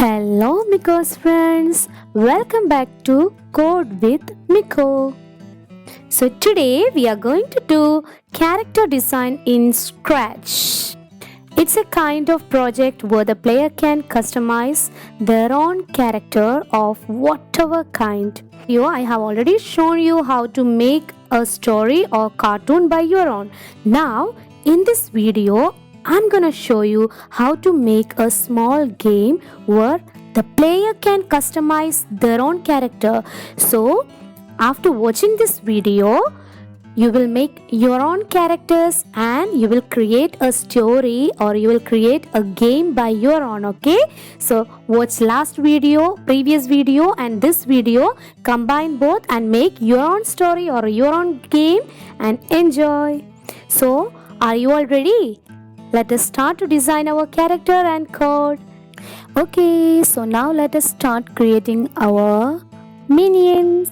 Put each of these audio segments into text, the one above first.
Hello, Miko's friends. Welcome back to Code with Miko. So, today we are going to do character design in Scratch. It's a kind of project where the player can customize their own character of whatever kind. I have already shown you how to make a story or cartoon by your own. Now, in this video, I'm gonna show you how to make a small game where the player can customize their own character. So, after watching this video, you will make your own characters and you will create a story or you will create a game by your own. Okay, so watch previous video and this video, combine both and make your own story or your own game and enjoy. So are you all ready? Let us start to design our character and code. Okay, so now let us start creating our minions.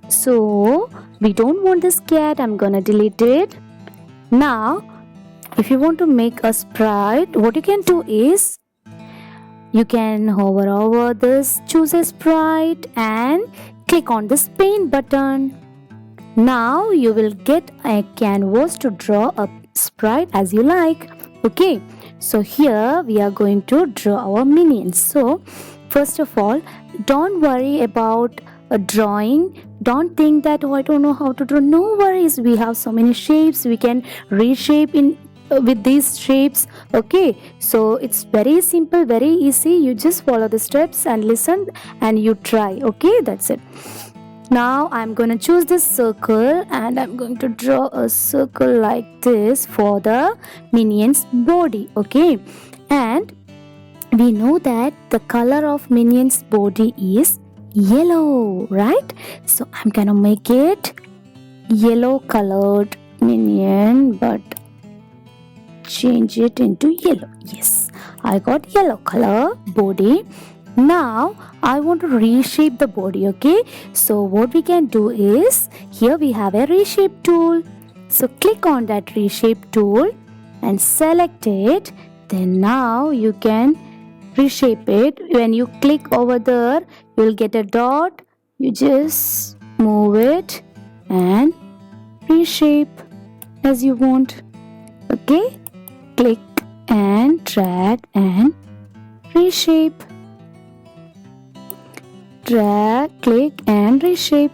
So we don't want this cat, I'm gonna delete it. Now if you want to make a sprite, what you can do is you can hover over this, choose a sprite and click on this paint button. Now you will get a canvas to draw a sprite as you like. Okay, so here we are going to draw our minions. So first of all, don't worry about a drawing. Don't think that I don't know how to draw. No worries, we have so many shapes we can reshape in with these shapes. Okay, so it's very simple, very easy. You just follow the steps and listen and you try. Okay, that's it. Now I'm going to choose this circle and I'm going to draw a circle like this for the minion's body. Okay, and we know that the color of minion's body is yellow, right? So I'm gonna make it yellow colored minion, but change it into yellow. Yes, I got yellow color body. Now I want to reshape the body. Okay, so what we can do is, here we have a reshape tool. So click on that reshape tool and select it. Then now you can reshape it. When you click over there, you will get a dot. You just move it and reshape as you want. Okay, click and drag and reshape. Drag, click and reshape.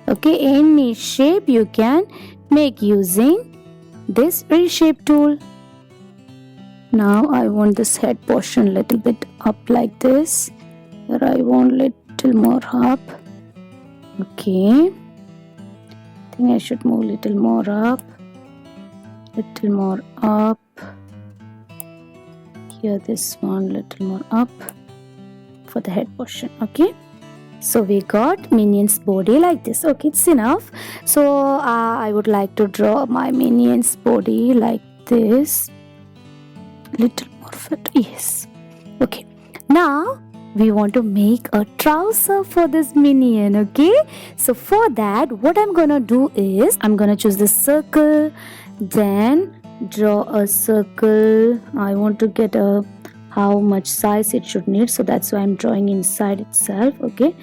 Okay, any shape you can make using this reshape tool. Now I want this head portion little bit up like this. Here I want little more up. Okay, I think I should move little more up. Little more up. Here this one little more up for the head portion. Okay, so we got minion's body like this. Okay, it's enough. So I would like to draw my minion's body like this. Little more fit. Yes. Okay, now we want to make a trouser for this minion. Okay, so for that what I'm gonna do is I'm gonna choose this circle, then draw a circle. I want to get a how much size it should need, so that's why I'm drawing inside itself. Okay,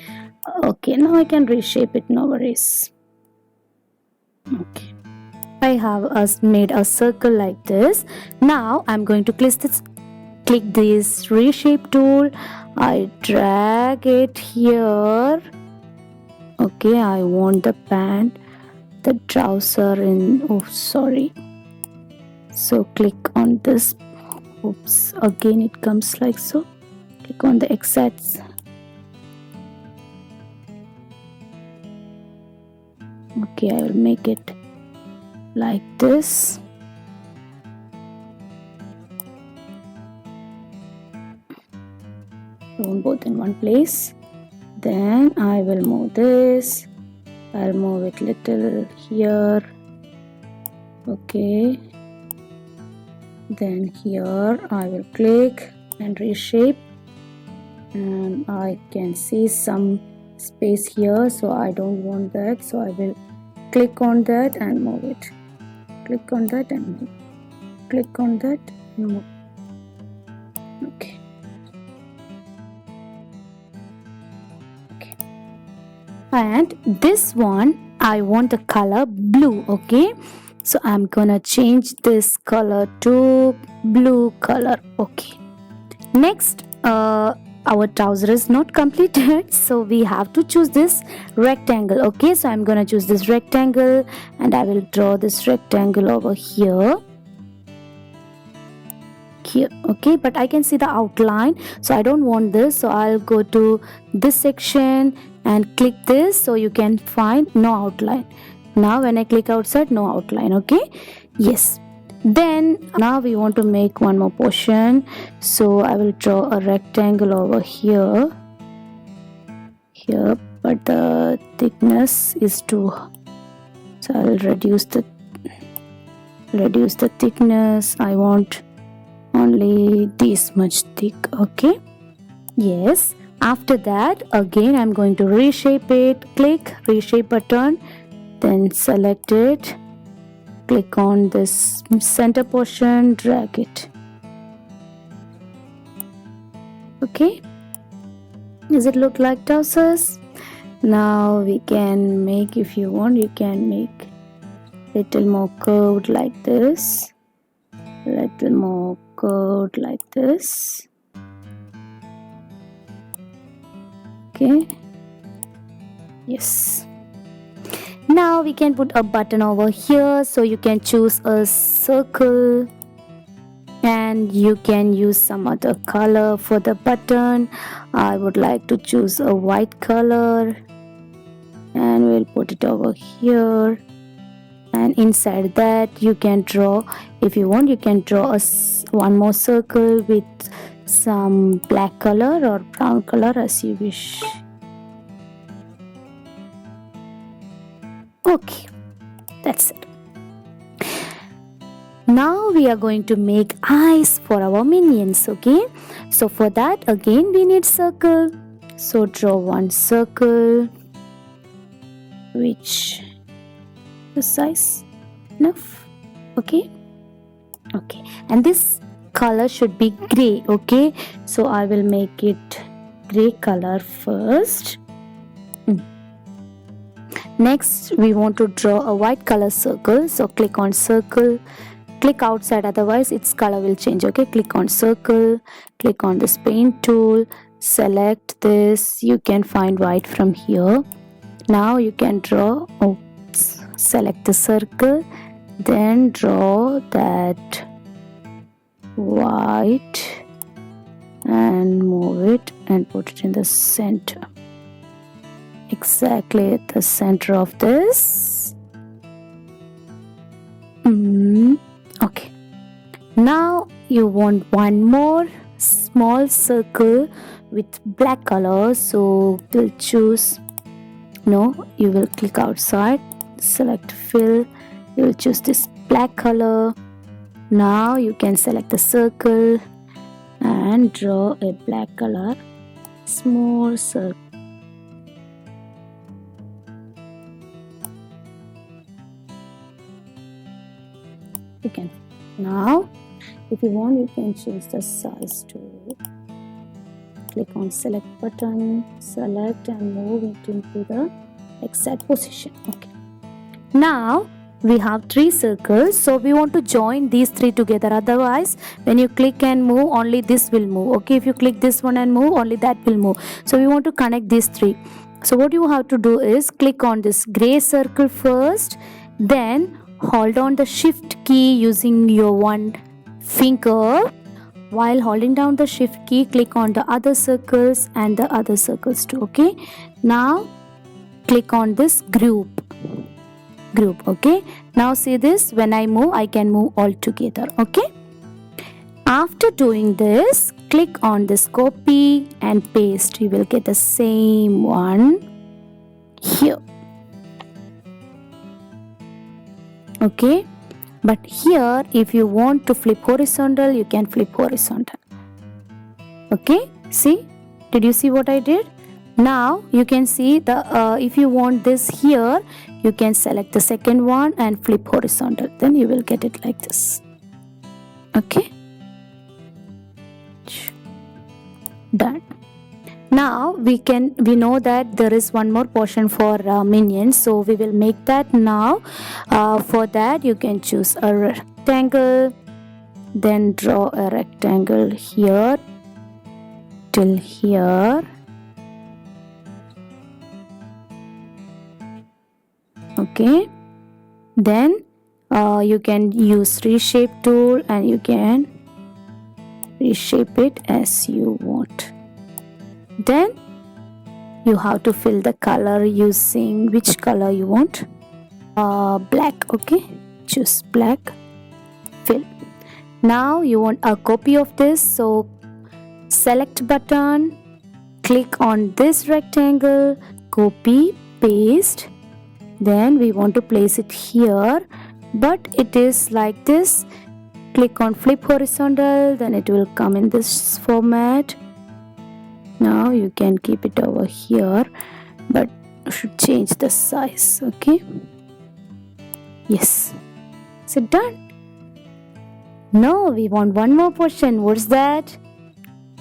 now I can reshape it, no worries. Okay, I have made a circle like this. Now I'm going to click this reshape tool. I drag it here. Okay, I want the pant, the trouser in, oh sorry. So click on this. Oops, again it comes like so. Click on the X-axis. Okay, I will make it like this. Put both in one place. Then I will move this. I'll move it little here. Okay, then here I will click and reshape, and I can see some space here, so I don't want that, so I will click on that and move it. Click on that and move. Click on that and move. Okay, And this one I want the color blue. Okay, so I'm gonna change this color to blue color. Okay, next our trouser is not completed, so we have to choose this rectangle. Okay, so I'm gonna choose this rectangle and I will draw this rectangle over here. Okay, but I can see the outline, so I don't want this, so I'll go to this section and click this, so you can find no outline. Now when I click outside, no outline. Okay, yes. Then now we want to make one more portion, so I will draw a rectangle over here, but the thickness is too, so I'll reduce the thickness. I want only this much thick. Okay, yes. After that, again I'm going to reshape it. Click reshape button, then select it, click on this center portion, drag it. Okay, does it look like trousers? Now we can make, if you want, you can make little more curved like this, little more curved like this. Okay, yes. Now we can put a button over here, so you can choose a circle and you can use some other color for the button. I would like to choose a white color and we'll put it over here, and inside that you can draw, if you want, you can draw one more circle with some black color or brown color as you wish. Okay, that's it. Now we are going to make eyes for our minions. Okay, so for that again we need circle, so draw one circle, which the size enough. Okay, and this color should be gray. Okay, so I will make it gray color first. Next we want to draw a white color circle, so click on circle, click outside, otherwise its color will change. Okay, click on circle, click on this paint tool, select this, you can find white from here. Now you can draw, select the circle, then draw that white and move it and put it in the center, exactly at the center of this. Okay, now you want one more small circle with black color, so we'll choose, no, you will click outside, select fill, you will choose this black color. Now you can select the circle and draw a black color small circle. You can, now if you want, you can change the size to, click on select button, select and move it into the exact position. Okay, now we have 3 circles, so we want to join these 3 together, otherwise when you click and move, only this will move. Okay, if you click this one and move, only that will move, so we want to connect these 3. So what you have to do is click on this gray circle first, then hold on the shift key using your one finger. While holding down the shift key, click on the other circles and the other circles too. Okay, now click on this group. Okay, now see this, when I move, I can move all together. Okay, after doing this, click on this copy and paste, you will get the same one here. Okay, but here if you want to flip horizontal, you can flip horizontal. Okay, see, did you see what I did? Now you can see the if you want this here, you can select the second one and flip horizontal, then you will get it like this. Okay, done. Now we know that there is one more portion for minions, so we will make that now. For that you can choose a rectangle, then draw a rectangle here till here. Okay, then you can use reshape tool and you can reshape it as you want. Then you have to fill the color using which color you want. Black. Okay, choose black, fill. Now you want a copy of this, so select button, click on this rectangle, copy, paste. Then we want to place it here, but it is like this. Click on flip horizontal, then it will come in this format. Now you can keep it over here, but you should change the size. Okay, yes, is it done? No, we want one more portion. What's that?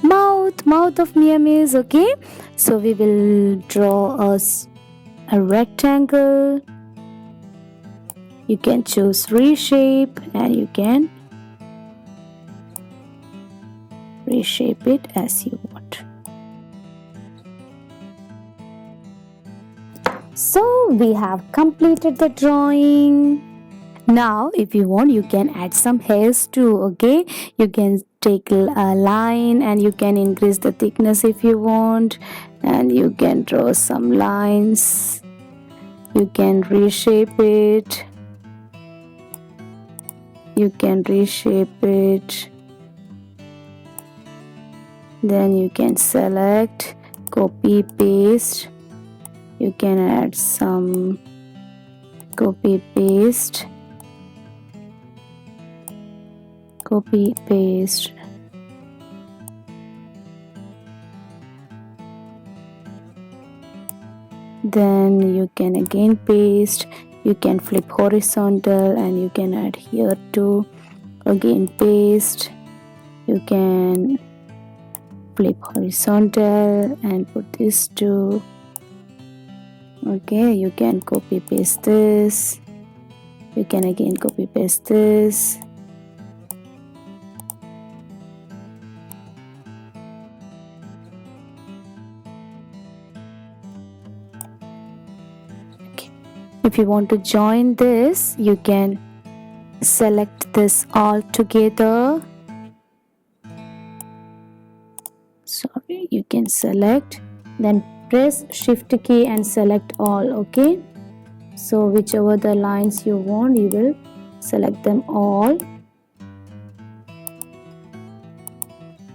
Mouth of Miamis. Okay, so we will draw a rectangle. You can choose reshape and you can reshape it as you want. So we have completed the drawing. Now if you want, you can add some hairs too. Okay, you can take a line and you can increase the thickness if you want, and you can draw some lines. You can reshape it. You can reshape it. Then you can select, copy, paste. You can add some, copy, paste, copy, paste. Then you can again paste. You can flip horizontal and you can add here too. Again paste. You can flip horizontal and put this too. Okay, you can copy paste this. You can again copy paste this. Okay. If you want to join this, you can select this all together. Sorry, you can select, then press shift key and select all. Okay, so whichever the lines you want, you will select them all.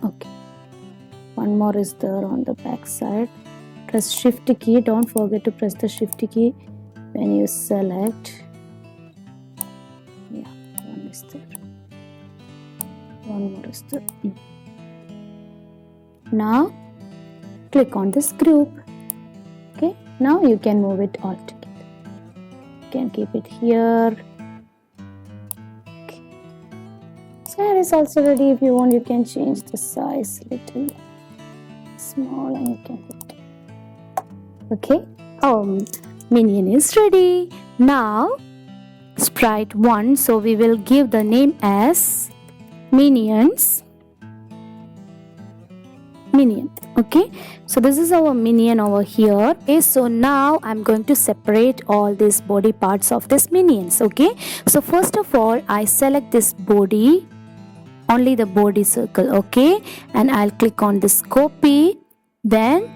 Okay, one more is there on the back side. Press shift key, don't forget to press the shift key when you select. Yeah, one is there, one more is there. Now click on this group. Okay, now you can move it all together. You can keep it here. Okay, so hair is also ready. If you want, you can change the size little small and you can put. Okay, minion is ready. Now sprite 1, so we will give the name as minions. Minion. Okay, so this is our minion over here. Okay, so now I'm going to separate all these body parts of this minions. Okay, so first of all, I select this body, only the body circle. Okay, and I'll click on this copy, then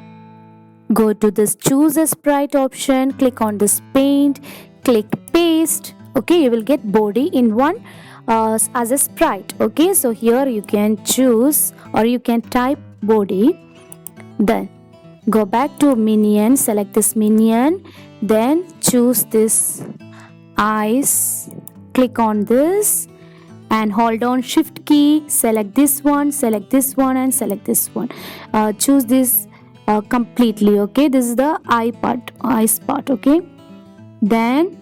go to this choose a sprite option, click on this paint, click paste. Okay, you will get body in one as a sprite. Okay, so here you can choose or you can type body, then go back to minion, select this minion, then choose this eyes, click on this and hold on shift key, select this one and select this one. Choose this completely. Okay, this is the eyes part. Okay, then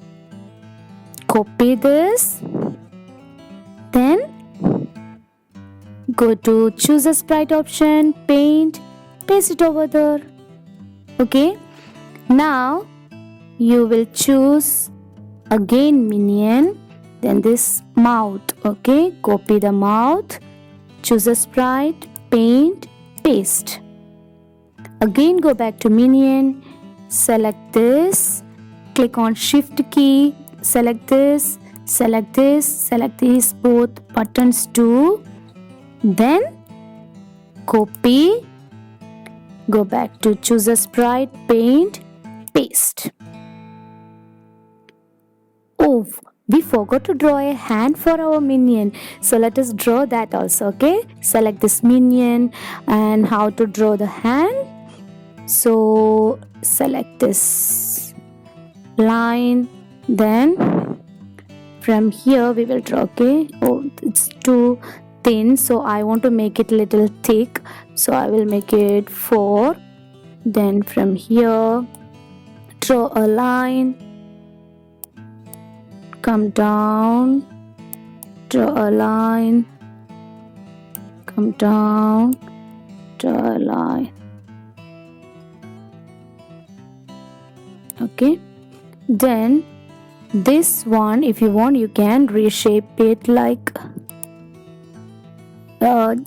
copy this, then go to choose a sprite option, paint, paste it over there. Okay, now you will choose again minion, then this mouth. Okay, copy the mouth, choose a sprite, paint, paste. Again go back to minion, select this, click on shift key, select this, select this, select these both buttons too, then copy, go back to choose a sprite, paint, paste. Oh, we forgot to draw a hand for our minion, so let us draw that also. Okay, select this minion and how to draw the hand. So select this line, then from here we will draw. Okay, oh, it's too thin, so I want to make it little thick, so I will make it 4. Then from here draw a line, come down, draw a line, come down, draw a line. Okay, then this one, if you want, you can reshape it like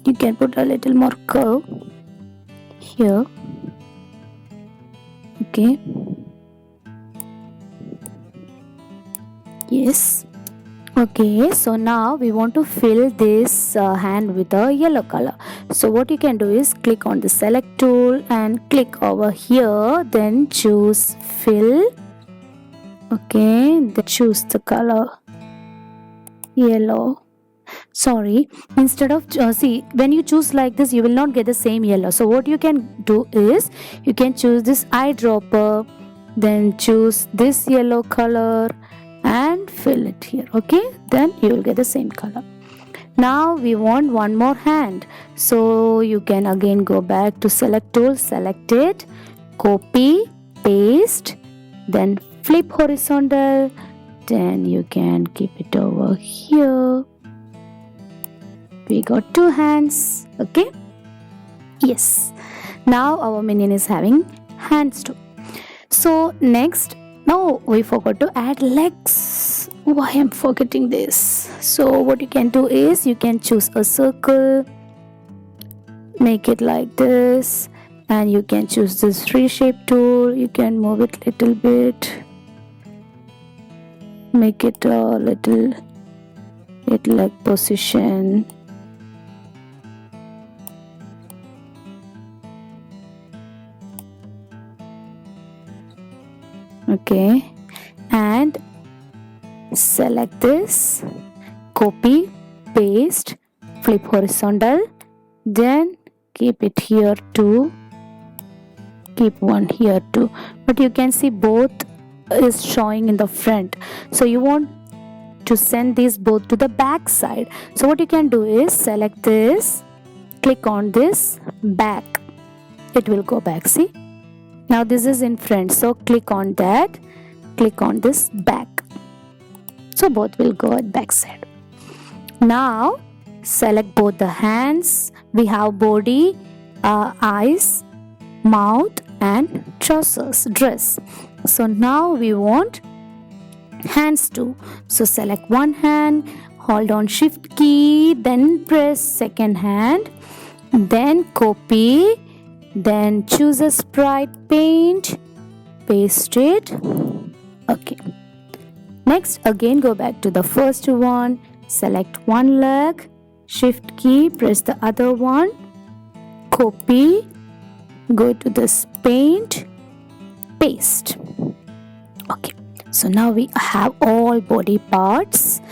you can put a little more curve here. Okay, yes. Okay, so now we want to fill this hand with a yellow color. So what you can do is click on the select tool and click over here, then choose fill. Okay, then choose the color yellow. Sorry, instead of see, when you choose like this you will not get the same yellow. So what you can do is you can choose this eyedropper, then choose this yellow color and fill it here. Okay, then you will get the same color. Now we want one more hand, so you can again go back to select tool, select it, copy, paste, then flip horizontal, then you can keep it over here. We got 2 hands. Okay, yes, now our minion is having hands too. So next, no, we forgot to add legs. Why I'm forgetting this? So what you can do is you can choose a circle, make it like this, and you can choose this reshape tool. You can move it little bit, make it a little leg position. Okay, and select this, copy, paste, flip horizontal, then keep it here too, keep one here too, but you can see both is showing in the front, so you want to send these both to the back side. So what you can do is select this, click on this back, it will go back. See, now this is in front, so click on that, click on this back, so both will go at back side. Now select both the hands. We have body, eyes, mouth and trousers, dress. So now we want hands too. So select one hand, hold on shift key, then press second hand, then copy, then choose a sprite, paint, paste it. Okay, next again go back to the first one, select one leg, shift key, press the other one, copy, go to this paint, paste. Okay, so now we have all body parts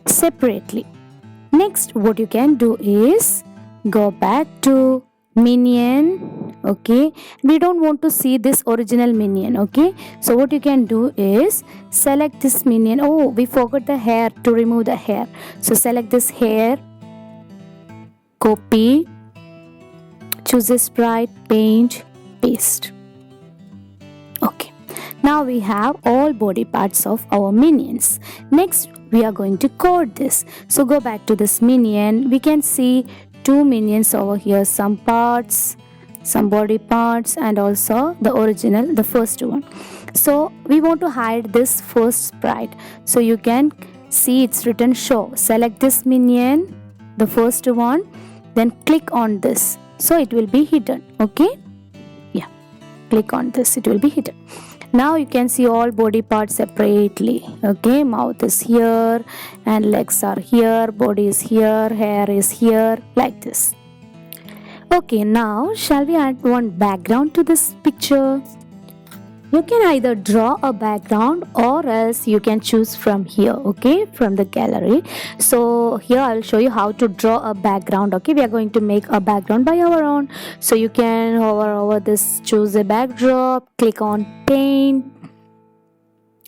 separately. Next what you can do is go back to minion. Okay, we don't want to see this original minion. Okay, so what you can do is select this minion. Oh, we forgot the hair, to remove the hair. So select this hair, copy, choose a sprite, paint, paste. Okay, now we have all body parts of our minions. Next we are going to code this. So go back to this minion. We can see 2 minions over here, some parts, some body parts, and also the original, the first one. So we want to hide this first sprite, so you can see it's written show. Select this minion, the first one, then click on this, so it will be hidden. Okay, yeah, click on this, it will be hidden. Now you can see all body parts separately. Okay, mouth is here and legs are here, body is here, hair is here, like this. Okay, now shall we add one background to this picture? You can either draw a background or else you can choose from here, okay, from the gallery. So here I will show you how to draw a background. Okay, we are going to make a background by our own. So you can hover over this, choose a backdrop, click on paint.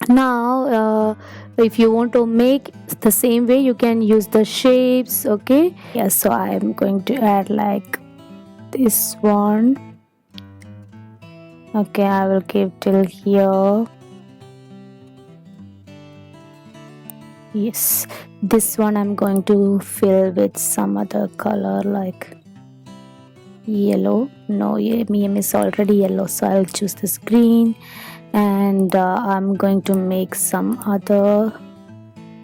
Now if you want to make the same way, you can use the shapes. Okay, yeah, so I am going to add like this one. Okay, I will give till here. Yes, this one I'm going to fill with some other color like yellow. No, medium is already yellow, so I'll choose this green. And I'm going to make some other.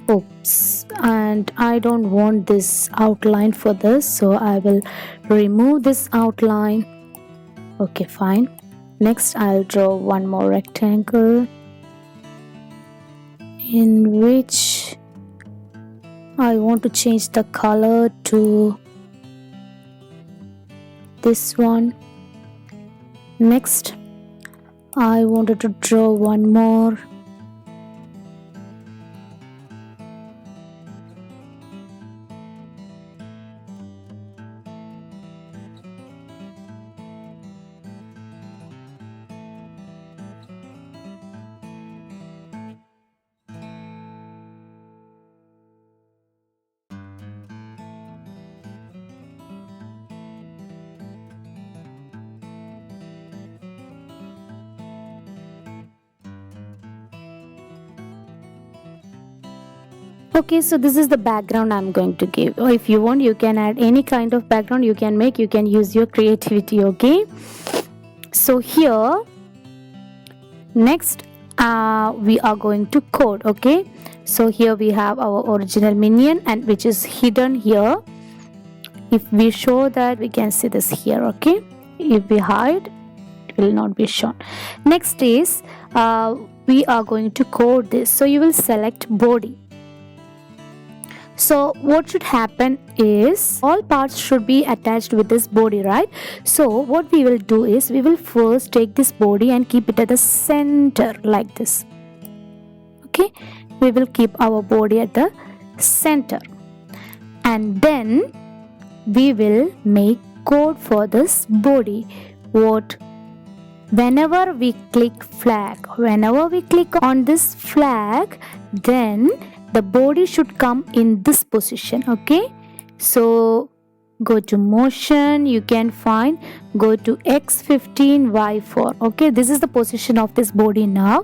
Oops, and I don't want this outline for this, so I will remove this outline. Okay, fine. Next I'll draw one more rectangle in which I want to change the color to this one. Next I wanted to draw one more. Okay, so this is the background I'm going to give. Or if you want, you can add any kind of background you can make. You can use your creativity. Okay, so here next we are going to code. Okay, so here we have our original minion and which is hidden here. If we show that, we can see this here. Okay, if we hide, it will not be shown. Next is we are going to code this, so you will select body. So what should happen is all parts should be attached with this body, right? So what we will do is we will first take this body and keep it at the center like this. Okay, we will keep our body at the center, and then we will make code for this body. Whenever we click on this flag, then the body should come in this position. Okay, so go to motion, you can find, go to x15 y4. Okay, this is the position of this body. Now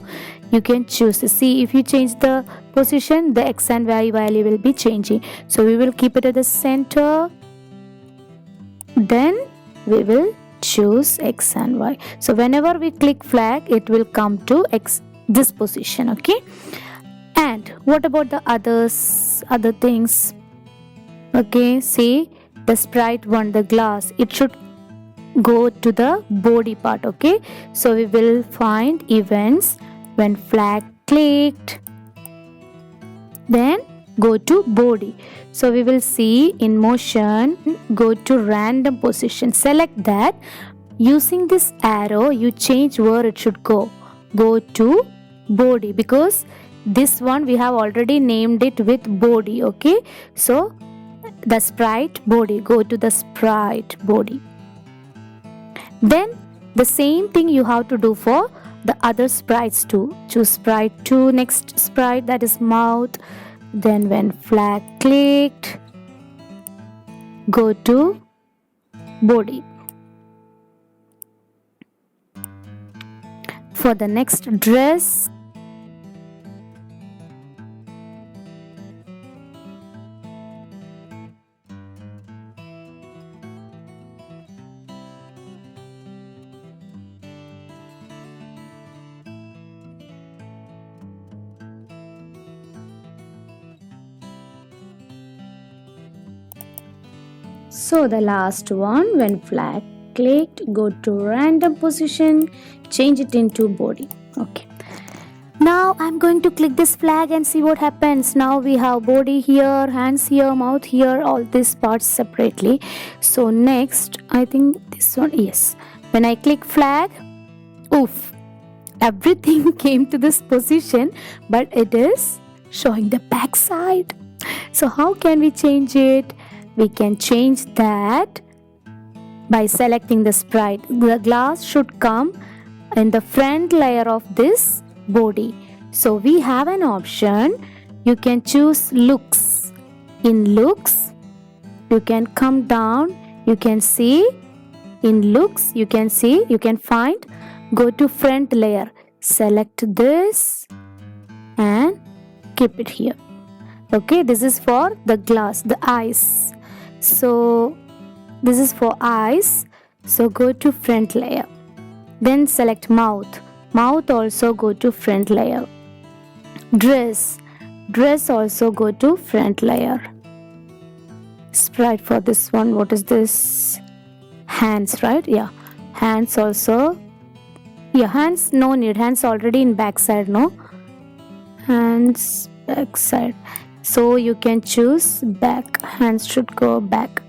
you can choose to see, if you change the position, the x and y value will be changing. So we will keep it at the center, then we will choose x and y. So whenever we click flag, it will come to x, this position. Okay, and what about the other things? Okay, see, the sprite one, the glass, it should go to the body part. Okay, so we will find events, when flag clicked, then go to body. So we will see in motion, go to random position, select that. Using this arrow, you change where it should go to body, because this one we have already named it with body. Okay, so the sprite body, go to the sprite body. Then the same thing you have to do for the other sprites too. Choose sprite 2, next sprite, that is mouth. Then when flag clicked, go to body. For the next dress, So the last one, when flag clicked, go to random position, change it into body. Okay. Now I'm going to click this flag and see what happens. Now we have body here, hands here, mouth here, all these parts separately. So next, I think this one, yes. When I click flag, oof, everything came to this position, but it is showing the back side. So how can we change it? We can change that by selecting the sprite. The glass should come in the front layer of this body. So we have an option. You can choose looks. In looks, you can come down. You can see in looks, you can find, go to front layer. Select this and keep it here. Okay, this is for the glass, the eyes. So this is for eyes. So go to front layer. Then select mouth. Mouth also go to front layer. Dress. Dress also go to front layer. Sprite for this one. What is this? Hands, right? Yeah. Hands also. Yeah, hands no need. Hands already in back side, no? Hands back side. So you can choose back. Hands should go back.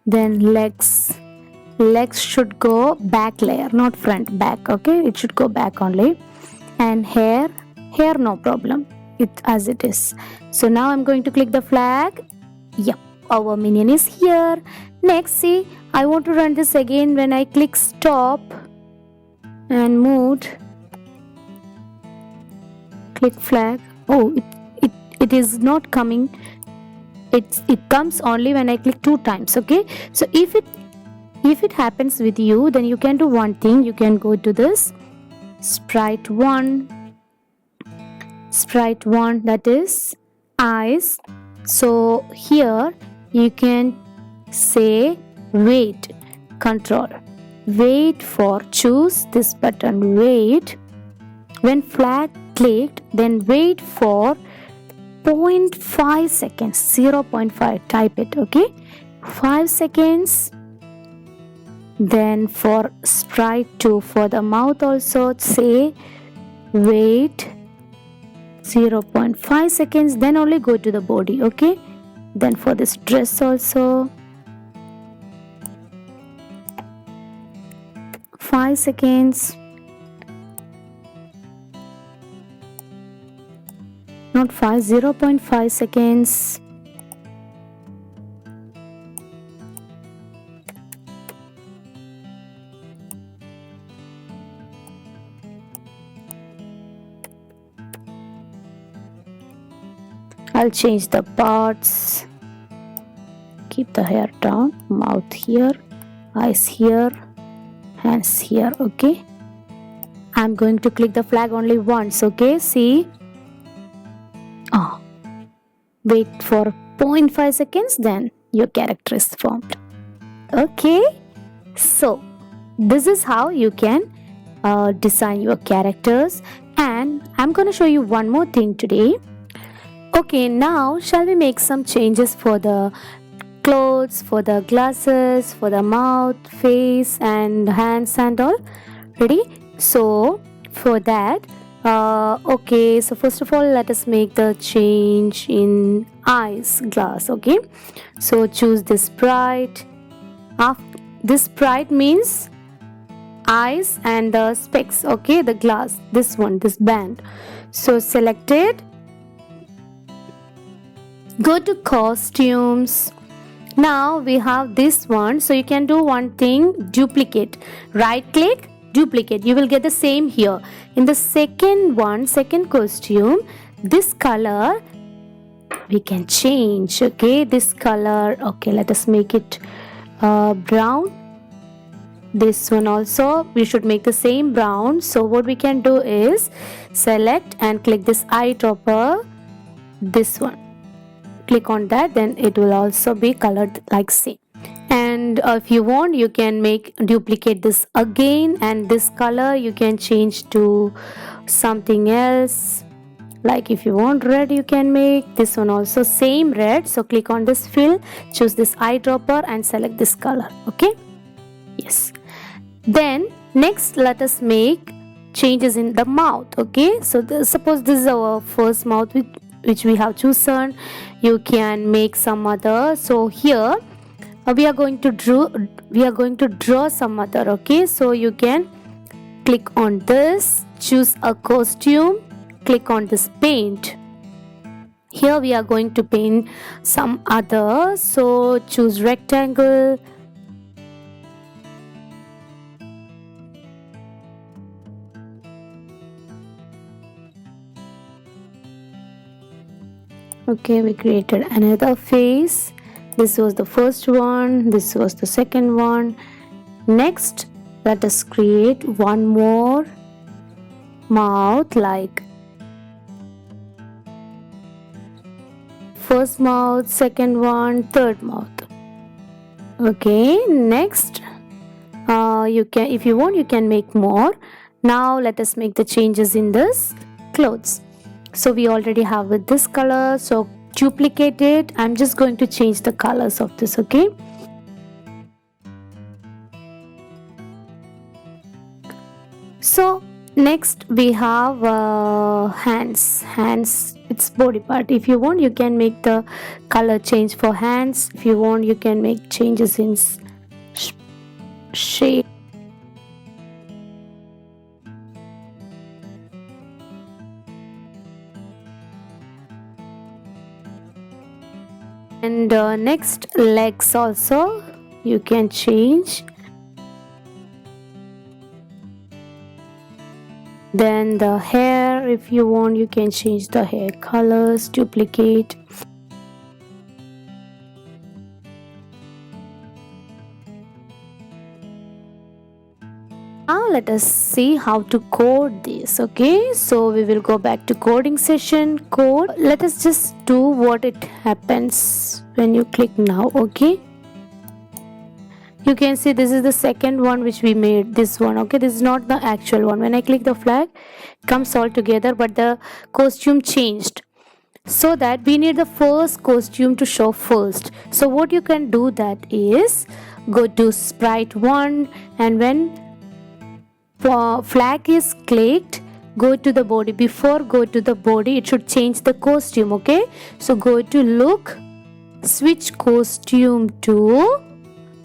Then legs. Legs should go back layer, not front, back. Okay, it should go back only. And hair no problem, it as it is. So now I'm going to click the flag. Yep, our minion is here. Next, see, I want to run this again. When I click stop and mood, click flag. Oh, it is not coming. It comes only when I click 2 times. Okay, so if it happens with you, then you can do one thing. You can go to this sprite 1, that is eyes. So here you can say wait, control, wait for, choose this button, wait. When flag clicked, then wait for 0.5 seconds, 0.5, type it. Okay, 5 seconds. Then for sprite 2, for the mouth also say wait 0.5 seconds, then only go to the body. Okay, then for this dress also 5 seconds, not 5, 0.5 seconds. I'll change the parts. Keep the hair down. Mouth here, eyes here, hands here. Okay, I'm going to click the flag only once. Okay, see. Wait for 0.5 seconds, then your character is formed. Okay, so this is how you can design your characters. And I'm going to show you one more thing today. Okay, now shall we make some changes for the clothes, for the glasses, for the mouth, face and hands and all? Ready? So for that, okay, so first of all, let us make the change in eyes glass. Okay, so choose this sprite. This sprite means eyes and the specs. Okay, the glass, this one, this band. So select it. Go to costumes. Now we have this one. So you can do one thing, duplicate. Right click, duplicate. You will get the same here. In the second one, second costume, this color we can change. Okay, this color. Okay, let us make it brown. This one also we should make the same brown. So what we can do is select and click this eyedropper, this one. Click on that, then it will also be colored like same. And if you want, you can duplicate this again, and this color you can change to something else. Like if you want red, you can make this one also same red. So click on this fill, choose this eyedropper and select this color. Okay, yes. Then next let us make changes in the mouth. Okay, so suppose this is our first mouth which we have chosen. You can make some other. So here we are going to draw some other. Okay, so you can click on this, choose a costume, click on this paint. Here we are going to paint some other. So choose rectangle, okay, we created another face. This was the first one, this was the second one. Next let us create one more mouth, like first mouth, second one, third mouth. Okay, next you can, if you want, you can make more. Now let us make the changes in this clothes. So we already have with this color, so duplicate it. I'm just going to change the colors of this. Okay, so next we have hands. It's body part. If you want, you can make the color change for hands. If you want, you can make changes in shape. And next legs also you can change. Then the hair, if you want, you can change the hair colors, duplicate. Now let us see how to code this. Okay, so we will go back to coding session. Code, let us just do what it happens when you click now. Okay, you can see this is the second one which we made, this one. Okay, this is not the actual one. When I click the flag, it comes all together, but the costume changed, so that we need the first costume to show first. So what you can do, that is go to sprite 1, and when flag is clicked, go to the body. Before go to the body, it should change the costume. Okay, so go to look, switch costume to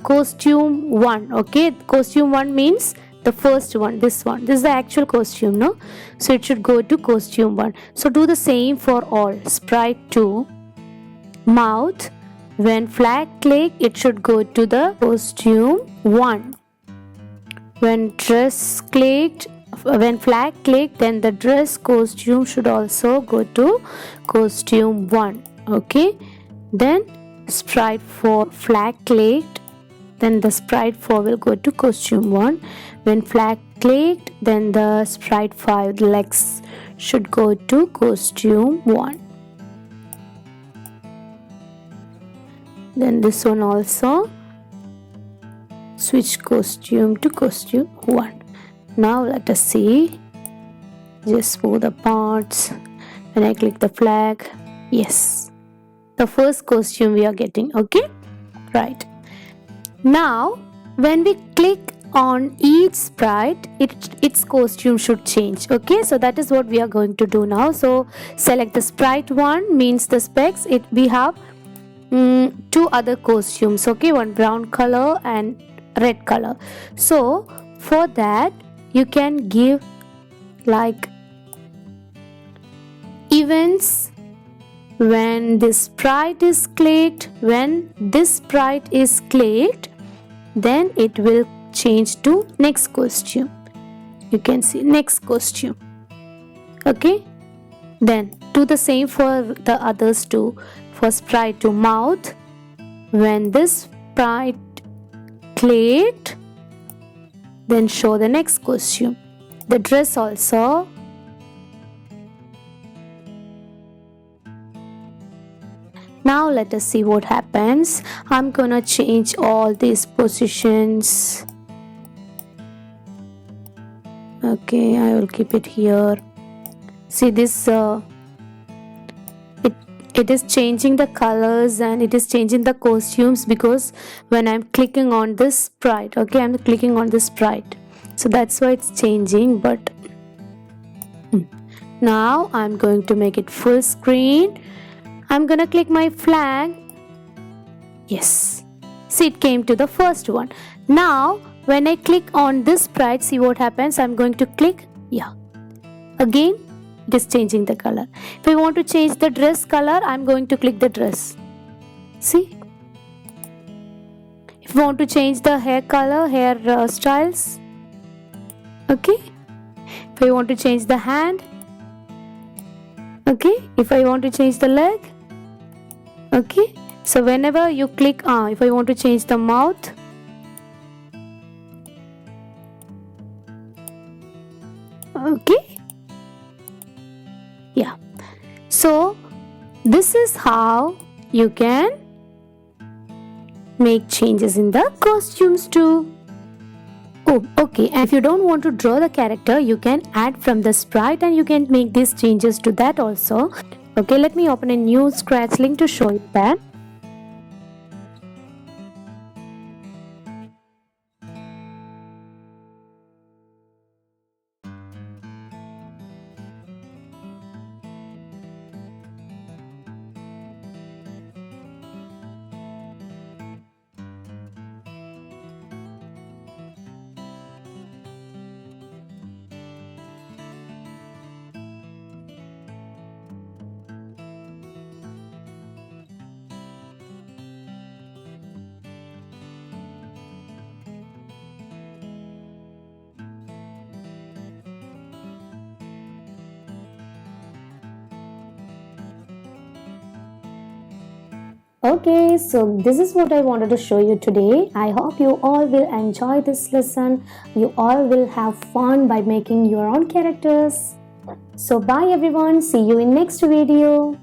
costume 1. Okay, costume 1 means the first one, this one. This is the actual costume, no? So it should go to costume 1. So do the same for all. Sprite 2, mouth, when flag click, it should go to the costume 1. When dress clicked, when flag clicked, then the dress costume should also go to costume 1. Okay, then sprite 4, flag clicked, then the sprite 4 will go to costume 1. When flag clicked, then the sprite 5 legs should go to costume 1. Then this one also, switch costume to costume 1. Now let us see, just move the parts. When I click the flag, yes, the first costume we are getting. Okay, right. Now when we click on each sprite, its costume should change. Okay, so that is what we are going to do now. So select the sprite 1, means the specs. We have 2 other costumes. Okay, one brown color and red color. So for that, you can give like events. When this sprite is clicked, when this sprite is clicked, then it will change to next costume. You can see next costume. Okay, then do the same for the others too. For sprite to mouth, when this sprite clicked, then show the next costume. The dress also. Now let us see what happens. I'm gonna change all these positions. Okay, I will keep it here. See this it is changing the colors and it is changing the costumes, because when I'm clicking on this sprite, okay, I'm clicking on this sprite, so that's why it's changing. But now I'm going to make it full screen. I'm gonna click my flag. Yes, see, it came to the first one. Now when I click on this sprite, see what happens. I'm going to click, yeah, again it is changing the color. If I want to change the dress color, I'm going to click the dress. See, if I want to change the hair color, hair styles, okay, if I want to change the hand, okay, if I want to change the leg, okay, so whenever you click, if I want to change the mouth, okay, yeah. So this is how you can make changes in the costumes too. Oh, okay, and if you don't want to draw the character, you can add from the sprite and you can make these changes to that also. Okay, let me open a new Scratch link to show you that. Okay, so this is what I wanted to show you today. I hope you all will enjoy this lesson. You all will have fun by making your own characters. So bye everyone. See you in next video.